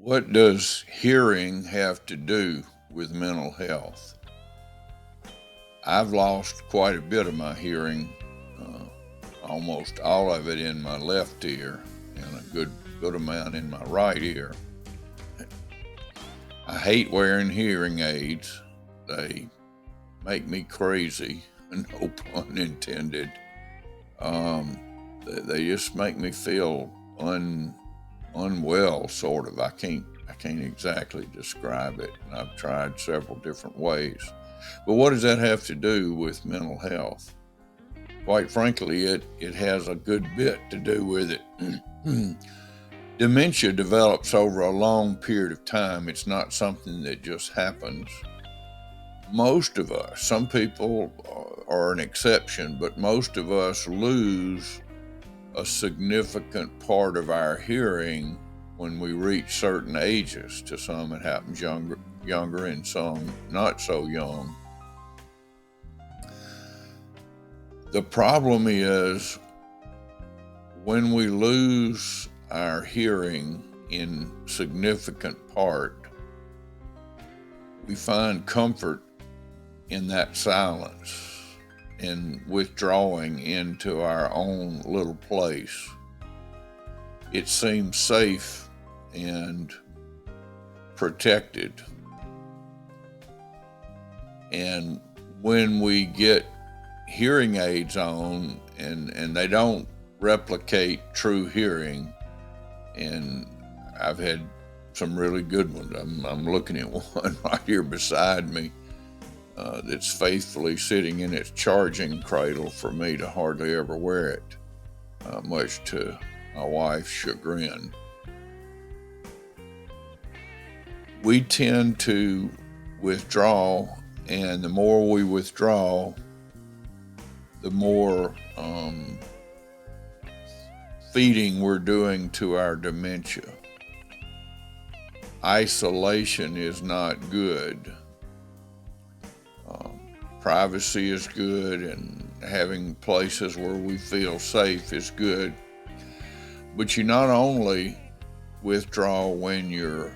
What does hearing have to do with mental health? I've lost quite a bit of my hearing, almost all of it in my left ear and a good amount in my right ear. I hate wearing hearing aids. They make me crazy, no pun intended. Um, they just make me feel unwell, sort of. I can't exactly describe it, and I've tried several different ways. But what does that have to do with mental health? Quite frankly, it has a good bit to do with it. Dementia develops over a long period of time. It's not something that just happens. Most of us, some people are an exception, but most of us lose a significant part of our hearing when we reach certain ages. To some, it happens younger, and some not so young. The problem is when we lose our hearing in significant part, we find comfort in that silence and withdrawing into our own little place. It seems safe and protected. And when we get hearing aids on and they don't replicate true hearing, and I've had some really good ones. I'm looking at one right here beside me that's faithfully sitting in its charging cradle for me to hardly ever wear it, much to my wife's chagrin. We tend to withdraw, and the more we withdraw, the more feeding we're doing to our dementia. Isolation is not good. Privacy is good, and having places where we feel safe is good. But you not only withdraw when you're,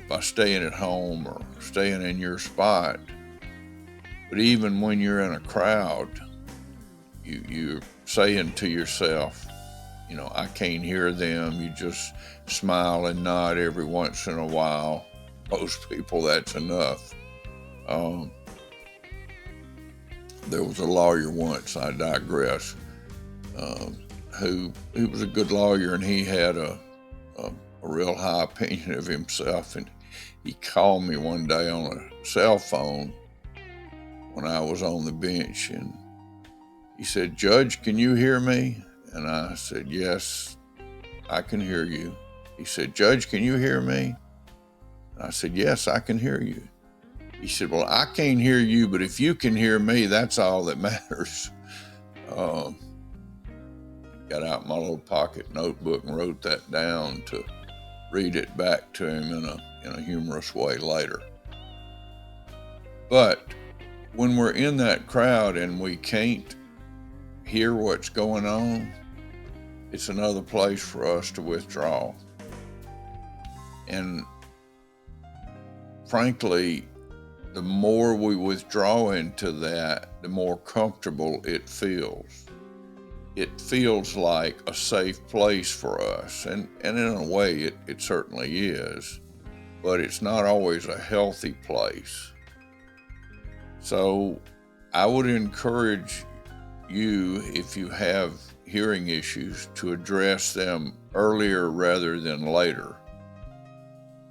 by staying at home or staying in your spot, but even when you're in a crowd, you're saying to yourself, I can't hear them. You just smile and nod every once in a while. Most people, that's enough. There was a lawyer once, I digress, who he was a good lawyer, and he had a real high opinion of himself. And he called me one day on a cell phone when I was on the bench, and he said, "Judge, can you hear me?" And I said, "Yes, I can hear you." He said, "Judge, can you hear me?" And I said, "Yes, I can hear you." He said, "Well, I can't hear you, but if you can hear me, that's all that matters." Got out my little pocket notebook and wrote that down to read it back to him in a humorous way later. But when we're in that crowd and we can't hear what's going on, it's another place for us to withdraw. And frankly, the more we withdraw into that, the more comfortable it feels. It feels like a safe place for us. And in a way, it certainly is. But it's not always a healthy place. So I would encourage you, if you have hearing issues, to address them earlier rather than later.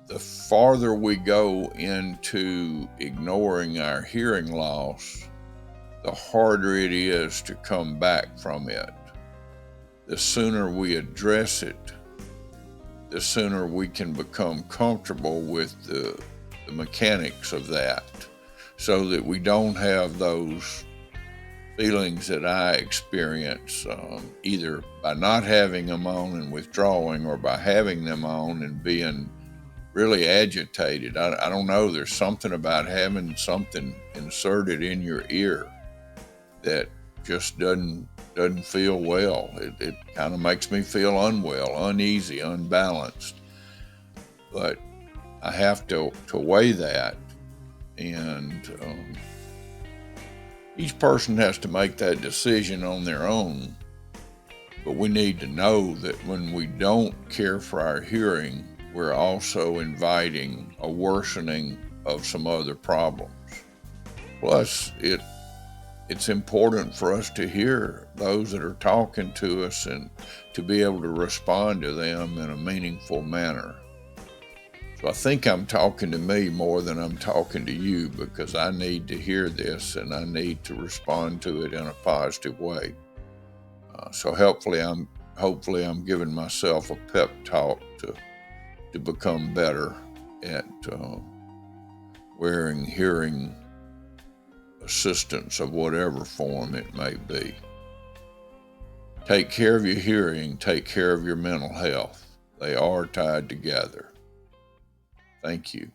The farther we go into ignoring our hearing loss, the harder it is to come back from it. The sooner we address it, the sooner we can become comfortable with the mechanics of that, so that we don't have those feelings that I experience, either by not having them on and withdrawing, or by having them on and being really agitated. I don't know, there's something about having something inserted in your ear that just doesn't feel well. It kind of makes me feel unwell, uneasy, unbalanced. but I have to weigh that, and each person has to make that decision on their own. But we need to know that when we don't care for our hearing, we're also inviting a worsening of some other problems. Plus, it's important for us to hear those that are talking to us and to be able to respond to them in a meaningful manner. So I think I'm talking to me more than I'm talking to you, because I need to hear this and I need to respond to it in a positive way. So hopefully I'm giving myself a pep talk to become better at wearing hearing assistance of whatever form it may be. Take care of your hearing, take care of your mental health. They are tied together. Thank you.